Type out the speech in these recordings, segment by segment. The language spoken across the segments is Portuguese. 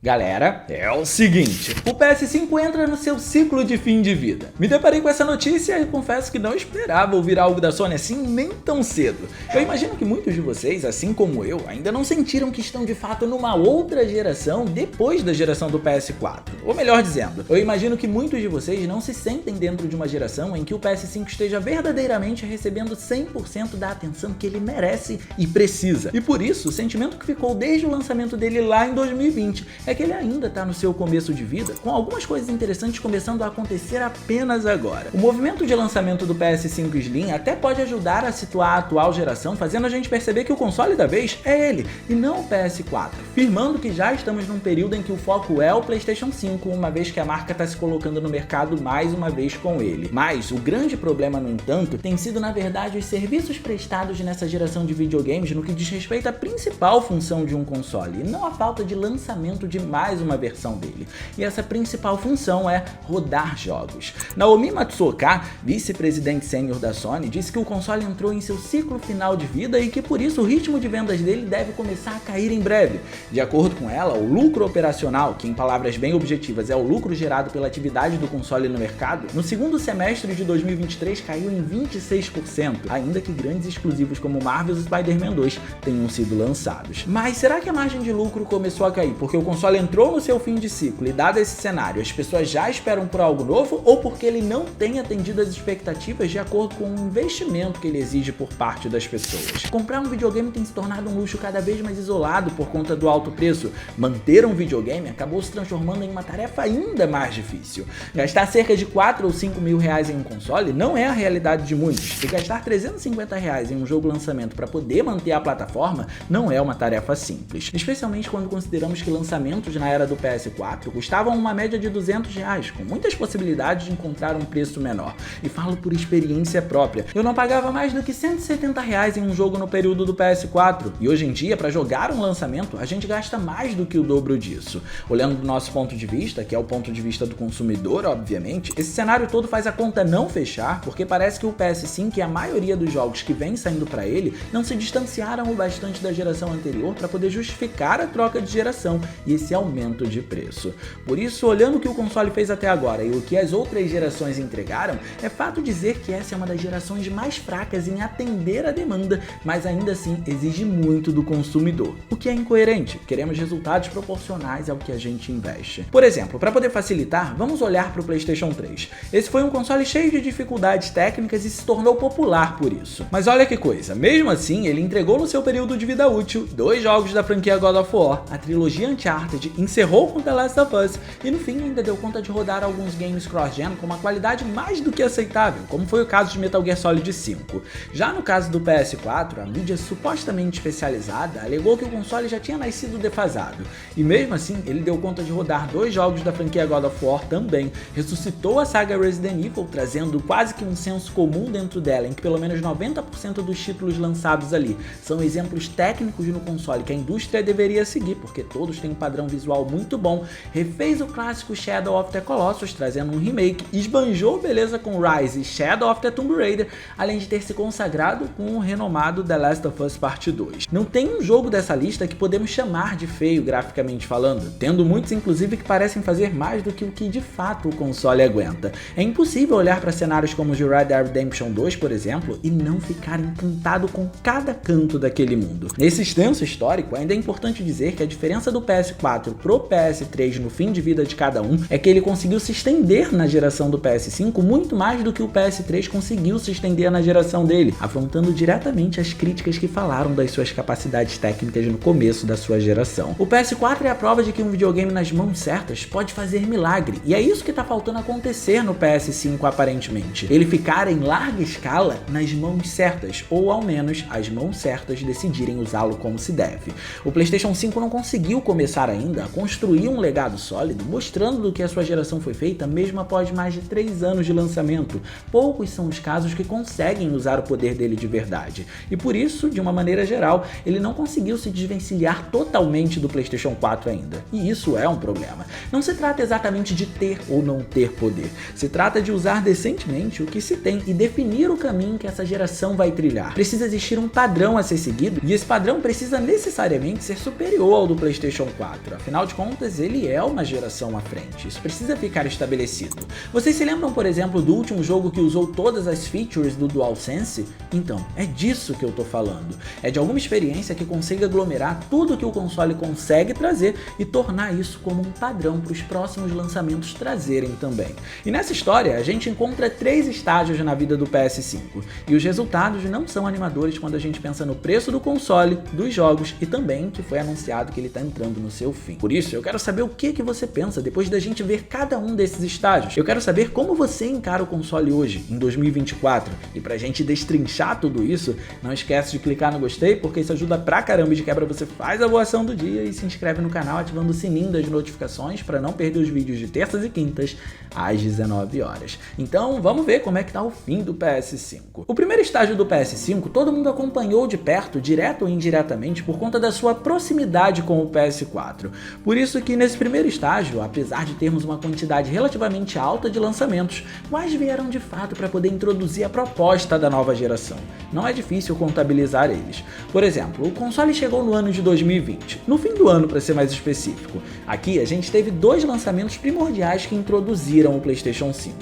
Galera, é o seguinte, o PS5 entra no seu ciclo de fim de vida. Me deparei com essa notícia e confesso que não esperava ouvir algo da Sony assim nem tão cedo. Eu imagino que muitos de vocês, assim como eu, ainda não sentiram que estão de fato numa outra geração depois da geração do PS4. Ou melhor dizendo, eu imagino que muitos de vocês não se sentem dentro de uma geração em que o PS5 esteja verdadeiramente recebendo 100% da atenção que ele merece e precisa. E por isso, o sentimento que ficou desde o lançamento dele lá em 2020 é que ele ainda está no seu começo de vida, com algumas coisas interessantes começando a acontecer apenas agora. O movimento de lançamento do PS5 Slim até pode ajudar a situar a atual geração, fazendo a gente perceber que o console da vez é ele, e não o PS4, firmando que já estamos num período em que o foco é o PlayStation 5, uma vez que a marca está se colocando no mercado mais uma vez com ele. Mas o grande problema, no entanto, tem sido na verdade os serviços prestados nessa geração de videogames no que diz respeito à principal função de um console, e não a falta de lançamento de mais uma versão dele. E essa principal função é rodar jogos. Naomi Matsuoka, vice-presidente sênior da Sony, disse que o console entrou em seu ciclo final de vida e que por isso o ritmo de vendas dele deve começar a cair em breve. De acordo com ela, o lucro operacional, que em palavras bem objetivas é o lucro gerado pela atividade do console no mercado, no segundo semestre de 2023 caiu em 26%, ainda que grandes exclusivos como Marvel's Spider-Man 2 tenham sido lançados. Mas será que a margem de lucro começou a cair porque o console entrou no seu fim de ciclo e, dado esse cenário, as pessoas já esperam por algo novo, ou porque ele não tem atendido as expectativas de acordo com o investimento que ele exige por parte das pessoas? Comprar um videogame tem se tornado um luxo cada vez mais isolado por conta do alto preço. Manter um videogame acabou se transformando em uma tarefa ainda mais difícil. Gastar cerca de 4 ou 5 mil reais em um console não é a realidade de muitos, e gastar 350 reais em um jogo lançamento para poder manter a plataforma não é uma tarefa simples, especialmente quando consideramos que lançamentos na era do PS4 custavam uma média de 200 reais, com muitas possibilidades de encontrar um preço menor. E falo por experiência própria, eu não pagava mais do que 170 reais em um jogo no período do PS4, e hoje em dia, para jogar um lançamento, a gente gasta mais do que o dobro disso. Olhando do nosso ponto de vista, que é o ponto de vista do consumidor, obviamente, esse cenário todo faz a conta não fechar, porque parece que o PS5 e a maioria dos jogos que vem saindo para ele não se distanciaram o bastante da geração anterior para poder justificar a troca de geração e esse aumento de preço. Por isso, olhando o que o console fez até agora e o que as outras gerações entregaram, é fato dizer que essa é uma das gerações mais fracas em atender a demanda, mas ainda assim exige muito do consumidor, o que é incoerente. Queremos resultados proporcionais ao que a gente investe. Por exemplo, para poder facilitar, vamos olhar para o PlayStation 3. Esse foi um console cheio de dificuldades técnicas e se tornou popular por isso. Mas olha que coisa, mesmo assim, ele entregou no seu período de vida útil 2 jogos da franquia God of War, a trilogia Uncharted, encerrou com The Last of Us e no fim ainda deu conta de rodar alguns games cross-gen com uma qualidade mais do que aceitável, como foi o caso de Metal Gear Solid 5. Já no caso do PS4, a mídia supostamente especializada alegou que o console já tinha nascido defasado, e mesmo assim ele deu conta de rodar 2 jogos da franquia God of War também, ressuscitou a saga Resident Evil, trazendo quase que um senso comum dentro dela, em que pelo menos 90% dos títulos lançados ali são exemplos técnicos no console que a indústria deveria seguir, porque todos têm um padrão visual muito bom, refez o clássico Shadow of the Colossus, trazendo um remake, esbanjou beleza com Rise e Shadow of the Tomb Raider, além de ter se consagrado com o renomado The Last of Us Part 2. Não tem um jogo dessa lista que podemos chamar de feio graficamente falando, tendo muitos inclusive que parecem fazer mais do que o que de fato o console aguenta. É impossível olhar para cenários como o de Red Dead Redemption 2, por exemplo, e não ficar encantado com cada canto daquele mundo. Nesse extenso histórico, ainda é importante dizer que a diferença do PS4 pro PS3 no fim de vida de cada um é que ele conseguiu se estender na geração do PS5 muito mais do que o PS3 conseguiu se estender na geração dele, afrontando diretamente as críticas que falaram das suas capacidades técnicas no começo da sua geração. O PS4 é a prova de que um videogame nas mãos certas pode fazer milagre, e é isso que está faltando acontecer no PS5 aparentemente. Ele ficar em larga escala nas mãos certas, ou ao menos as mãos certas decidirem usá-lo como se deve. O PlayStation 5 não conseguiu começar ainda a construir um legado sólido, mostrando do que a sua geração foi feita mesmo após mais de 3 anos de lançamento. Poucos são os casos que conseguem usar o poder dele de verdade, e por isso, de uma maneira geral, ele não conseguiu se desvencilhar totalmente do PlayStation 4 ainda, e isso é um problema. Não se trata exatamente de ter ou não ter poder, se trata de usar decentemente o que se tem e definir o caminho que essa geração vai trilhar. Precisa existir um padrão a ser seguido, e esse padrão precisa necessariamente ser superior ao do PlayStation 4. PS4. Afinal de contas, ele é uma geração à frente. Isso precisa ficar estabelecido. Vocês se lembram, por exemplo, do último jogo que usou todas as features do DualSense? Então, é disso que eu tô falando. É de alguma experiência que consiga aglomerar tudo que o console consegue trazer e tornar isso como um padrão para os próximos lançamentos trazerem também. E nessa história, a gente encontra 3 estágios na vida do PS5. E os resultados não são animadores quando a gente pensa no preço do console, dos jogos e também que foi anunciado que ele está entrando no seu fim. Por isso, eu quero saber o que você pensa depois da gente ver cada um desses estágios. Eu quero saber como você encara o console hoje, em 2024. E pra gente destrinchar tudo isso, não esquece de clicar no gostei, porque isso ajuda pra caramba. E de quebra você faz a boa ação do dia e se inscreve no canal ativando o sininho das notificações para não perder os vídeos de terças e quintas às 19 horas. Então vamos ver como é que tá o fim do PS5. O primeiro estágio do PS5 todo mundo acompanhou de perto, direto ou indiretamente, por conta da sua proximidade com o PS4. Por isso que nesse primeiro estágio, apesar de termos uma quantidade relativamente alta de lançamentos, quais vieram de fato para poder introduzir a proposta da nova geração. Não é difícil contabilizar eles. Por exemplo, o console chegou no ano de 2020, no fim do ano para ser mais específico. Aqui a gente teve 2 lançamentos primordiais que introduziram o PlayStation 5.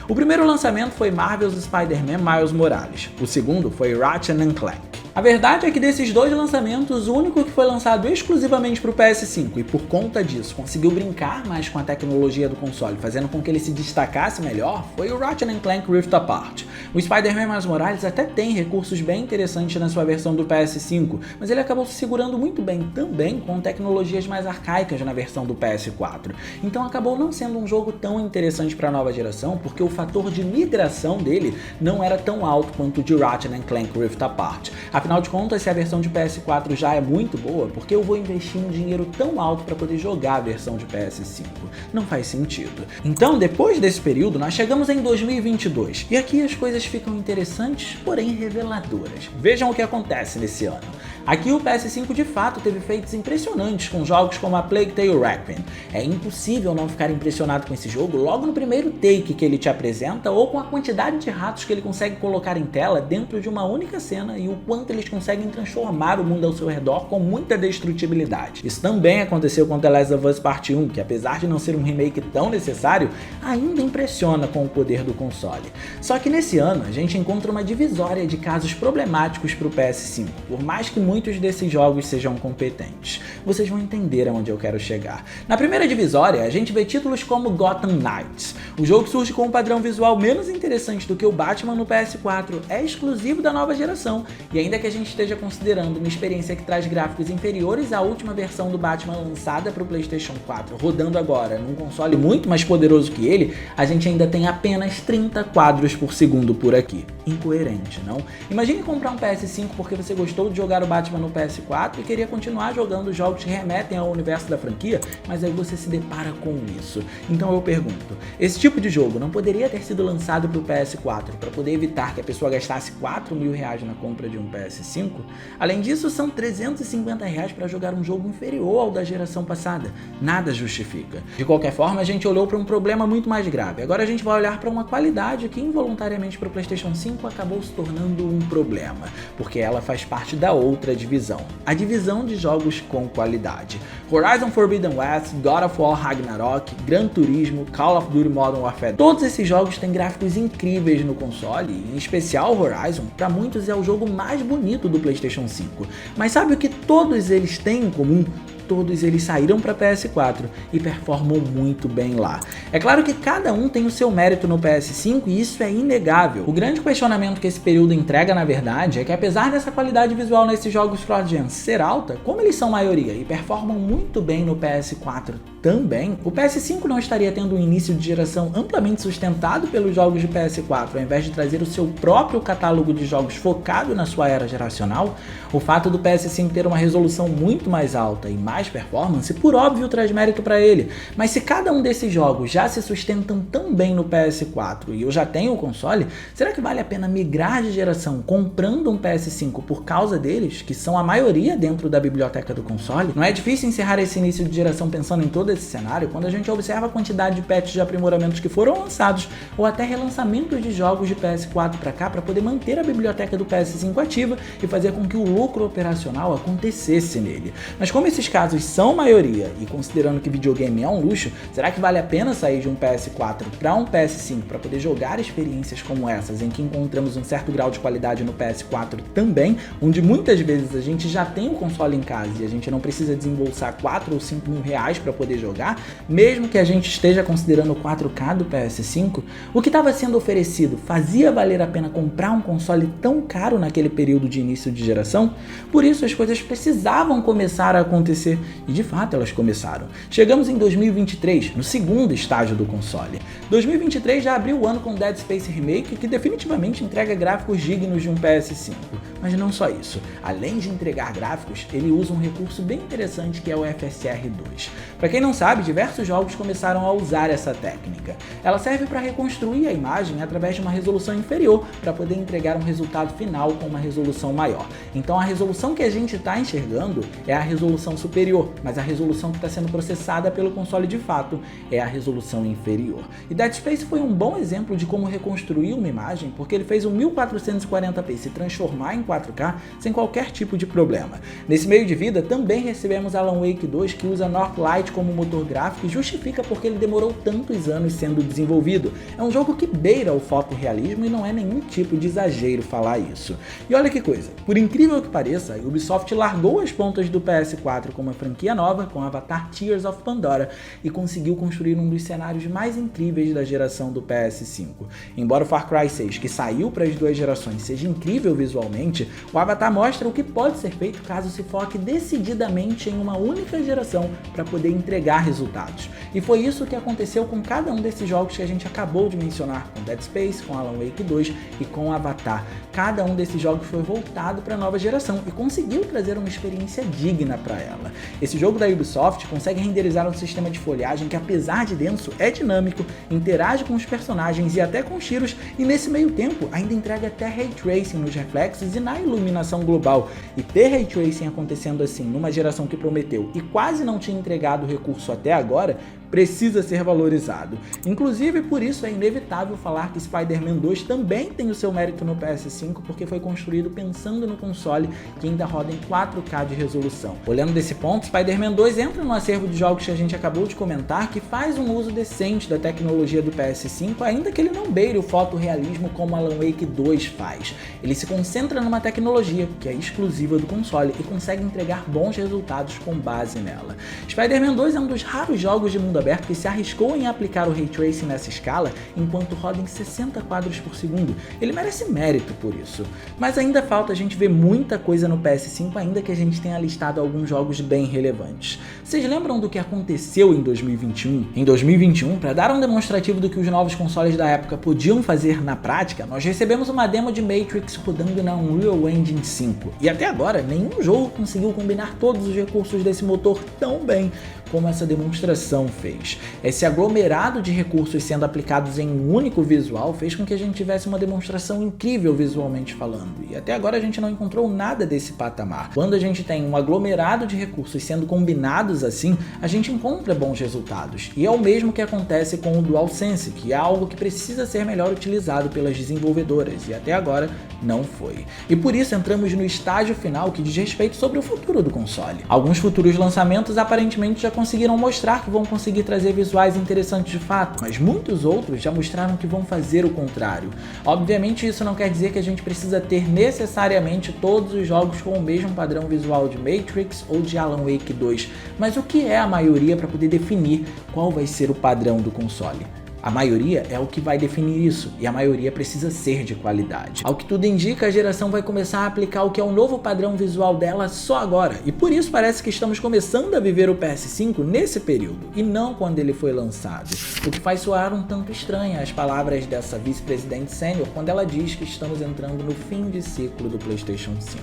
O primeiro lançamento foi Marvel's Spider-Man Miles Morales, o segundo foi Ratchet & Clank. A verdade é que desses 2 lançamentos, o único que foi lançado exclusivamente para o PS5 e por conta disso conseguiu brincar mais com a tecnologia do console, fazendo com que ele se destacasse melhor, foi o Ratchet & Clank Rift Apart. O Spider-Man Miles Morales até tem recursos bem interessantes na sua versão do PS5, mas ele acabou se segurando muito bem também com tecnologias mais arcaicas na versão do PS4. Então acabou não sendo um jogo tão interessante para a nova geração, porque o fator de migração dele não era tão alto quanto o de Ratchet & Clank Rift Apart. Afinal de contas, se a versão de PS4 já é muito boa, por que eu vou investir um dinheiro tão alto para poder jogar a versão de PS5? Não faz sentido. Então, depois desse período, nós chegamos em 2022, e aqui as coisas ficam interessantes, porém reveladoras. Vejam o que acontece nesse ano. Aqui o PS5 de fato teve feitos impressionantes com jogos como a Plague Tale Requiem. É impossível não ficar impressionado com esse jogo logo no primeiro take que ele te apresenta ou com a quantidade de ratos que ele consegue colocar em tela dentro de uma única cena e o quanto eles conseguem transformar o mundo ao seu redor com muita destrutibilidade. Isso também aconteceu com The Last of Us Part 1, que apesar de não ser um remake tão necessário, ainda impressiona com o poder do console. Só que nesse ano a gente encontra uma divisória de casos problemáticos para o PS5, por mais que muitos desses jogos sejam competentes. Vocês vão entender aonde eu quero chegar. Na primeira divisória, a gente vê títulos como Gotham Knights. O jogo surge com um padrão visual menos interessante do que o Batman no PS4, é exclusivo da nova geração, e ainda que a gente esteja considerando uma experiência que traz gráficos inferiores à última versão do Batman lançada para o PlayStation 4, rodando agora num console muito mais poderoso que ele, a gente ainda tem apenas 30 quadros por segundo por aqui. Incoerente, não? Imagine comprar um PS5 porque você gostou de jogar o Batman no PS4 e queria continuar jogando jogos que remetem ao universo da franquia, mas aí você se depara com isso. Então eu pergunto, esse tipo de jogo não poderia ter sido lançado para o PS4 para poder evitar que a pessoa gastasse R$4.000 na compra de um PS5? Além disso, são R$350 para jogar um jogo inferior ao da geração passada. Nada justifica. De qualquer forma, a gente olhou para um problema muito mais grave. Agora a gente vai olhar para uma qualidade que involuntariamente para o PlayStation 5 acabou se tornando um problema, porque ela faz parte da outra divisão, a divisão de jogos com qualidade. Horizon Forbidden West, God of War Ragnarok, Gran Turismo, Call of Duty Modern Warfare, todos esses jogos têm gráficos incríveis no console, e em especial Horizon, para muitos é o jogo mais bonito do PlayStation 5. Mas sabe o que todos eles têm em comum? Todos eles saíram para PS4 e performam muito bem lá. É claro que cada um tem o seu mérito no PS5 e isso é inegável. O grande questionamento que esse período entrega, na verdade, é que apesar dessa qualidade visual nesses jogos cross-gen ser alta, como eles são maioria e performam muito bem no PS4 também, o PS5 não estaria tendo um início de geração amplamente sustentado pelos jogos de PS4, ao invés de trazer o seu próprio catálogo de jogos focado na sua era geracional. O fato do PS5 ter uma resolução muito mais alta e mais performance, por óbvio, traz mérito para ele. Mas se cada um desses jogos já se sustentam tão bem no PS4 e eu já tenho o console, será que vale a pena migrar de geração comprando um PS5 por causa deles, que são a maioria dentro da biblioteca do console? Não é difícil encerrar esse início de geração pensando em todas esse cenário quando a gente observa a quantidade de patches de aprimoramentos que foram lançados ou até relançamentos de jogos de PS4 para cá para poder manter a biblioteca do PS5 ativa e fazer com que o lucro operacional acontecesse nele. Mas como esses casos são maioria e considerando que videogame é um luxo, será que vale a pena sair de um PS4 para um PS5 para poder jogar experiências como essas em que encontramos um certo grau de qualidade no PS4 também, onde muitas vezes a gente já tem o console em casa e a gente não precisa desembolsar 4 ou 5 mil reais para poder jogar, mesmo que a gente esteja considerando o 4K do PS5? O que estava sendo oferecido fazia valer a pena comprar um console tão caro naquele período de início de geração? Por isso as coisas precisavam começar a acontecer e de fato elas começaram. Chegamos em 2023, no segundo estágio do console. 2023 já abriu o ano com Dead Space Remake, que definitivamente entrega gráficos dignos de um PS5. Mas não só isso, além de entregar gráficos, ele usa um recurso bem interessante que é o FSR2. Para quem não sabe, diversos jogos começaram a usar essa técnica. Ela serve para reconstruir a imagem através de uma resolução inferior para poder entregar um resultado final com uma resolução maior. Então a resolução que a gente está enxergando é a resolução superior, mas a resolução que está sendo processada pelo console de fato é a resolução inferior. E Dead Space foi um bom exemplo de como reconstruir uma imagem, porque ele fez um 1440p se transformar em 4K sem qualquer tipo de problema. Nesse meio de vida também recebemos Alan Wake 2, que usa Northlight como motor gráfico e justifica porque ele demorou tantos anos sendo desenvolvido. É um jogo que beira o fotorrealismo e não é nenhum tipo de exagero falar isso. E olha que coisa, por incrível que pareça, a Ubisoft largou as pontas do PS4 com uma franquia nova, com Avatar Tears of Pandora, e conseguiu construir um dos cenários mais incríveis da geração do PS5. Embora o Far Cry 6, que saiu para as duas gerações, seja incrível visualmente, o Avatar mostra o que pode ser feito caso se foque decididamente em uma única geração para poder entregar resultados. E foi isso que aconteceu com cada um desses jogos que a gente acabou de mencionar, com Dead Space, com Alan Wake 2 e com Avatar. Cada um desses jogos foi voltado para a nova geração e conseguiu trazer uma experiência digna para ela. Esse jogo da Ubisoft consegue renderizar um sistema de folhagem que, apesar de denso, é dinâmico, interage com os personagens e até com os tiros, e nesse meio tempo ainda entrega até Ray Tracing nos reflexos e na iluminação global. E ter Ray Tracing acontecendo assim numa geração que prometeu e quase não tinha entregado o recurso até agora, precisa ser valorizado. Inclusive, por isso é inevitável falar que Spider-Man 2 também tem o seu mérito no PS5, porque foi construído pensando no console que ainda roda em 4K de resolução. Olhando desse ponto, Spider-Man 2 entra no acervo de jogos que a gente acabou de comentar, que faz um uso decente da tecnologia do PS5, ainda que ele não beire o fotorrealismo como Alan Wake 2 faz. Ele se concentra numa tecnologia que é exclusiva do console e consegue entregar bons resultados com base nela. Spider-Man 2 é um dos raros jogos de mundo aberto que se arriscou em aplicar o Ray Tracing nessa escala enquanto roda em 60 quadros por segundo. Ele merece mérito por isso. Mas ainda falta a gente ver muita coisa no PS5, ainda que a gente tenha listado alguns jogos bem relevantes. Vocês lembram do que aconteceu em 2021? Em 2021, para dar um demonstrativo do que os novos consoles da época podiam fazer na prática, nós recebemos uma demo de Matrix rodando na Unreal Engine 5. E até agora, nenhum jogo conseguiu combinar todos os recursos desse motor tão bem como essa demonstração fez. Esse aglomerado de recursos sendo aplicados em um único visual fez com que a gente tivesse uma demonstração incrível visualmente falando, e até agora a gente não encontrou nada desse patamar. Quando a gente tem um aglomerado de recursos sendo combinados assim, a gente encontra bons resultados, e é o mesmo que acontece com o DualSense, que é algo que precisa ser melhor utilizado pelas desenvolvedoras, e até agora não foi. E por isso entramos no estágio final que diz respeito sobre o futuro do console. Alguns futuros lançamentos aparentemente já conseguiram mostrar que vão conseguir trazer visuais interessantes de fato, mas muitos outros já mostraram que vão fazer o contrário. Obviamente isso não quer dizer que a gente precisa ter necessariamente todos os jogos com o mesmo padrão visual de Matrix ou de Alan Wake 2, mas o que é a maioria para poder definir qual vai ser o padrão do console? A maioria é o que vai definir isso, e a maioria precisa ser de qualidade. Ao que tudo indica, a geração vai começar a aplicar o que é o novo padrão visual dela só agora, e por isso parece que estamos começando a viver o PS5 nesse período, e não quando ele foi lançado. O que faz soar um tanto estranha as palavras dessa vice-presidente sênior quando ela diz que estamos entrando no fim de ciclo do PlayStation 5.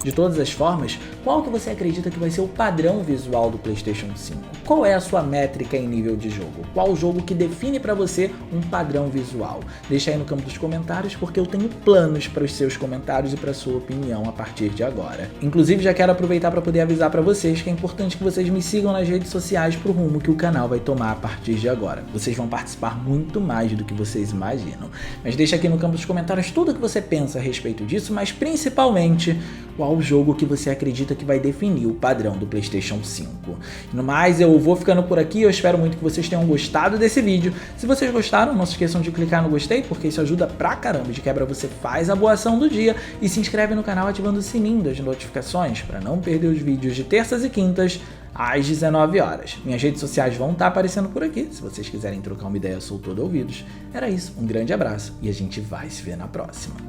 De todas as formas, qual que você acredita que vai ser o padrão visual do PlayStation 5? Qual é a sua métrica em nível de jogo? Qual o jogo que define para você um padrão visual. Deixa aí no campo dos comentários, porque eu tenho planos para os seus comentários e para sua opinião a partir de agora. Inclusive, já quero aproveitar para poder avisar para vocês que é importante que vocês me sigam nas redes sociais pro rumo que o canal vai tomar a partir de agora. Vocês vão participar muito mais do que vocês imaginam. Mas deixa aqui no campo dos comentários tudo o que você pensa a respeito disso, mas principalmente qual jogo que você acredita que vai definir o padrão do PlayStation 5. No mais, eu vou ficando por aqui, eu espero muito que vocês tenham gostado desse vídeo. Se vocês gostaram, não se esqueçam de clicar no gostei, porque isso ajuda pra caramba. De quebra você faz a boa ação do dia e se inscreve no canal ativando o sininho das notificações para não perder os vídeos de terças e quintas às 19 horas. Minhas redes sociais vão estar aparecendo por aqui, se vocês quiserem trocar uma ideia, eu sou todo ouvidos. Era isso, um grande abraço e a gente vai se ver na próxima.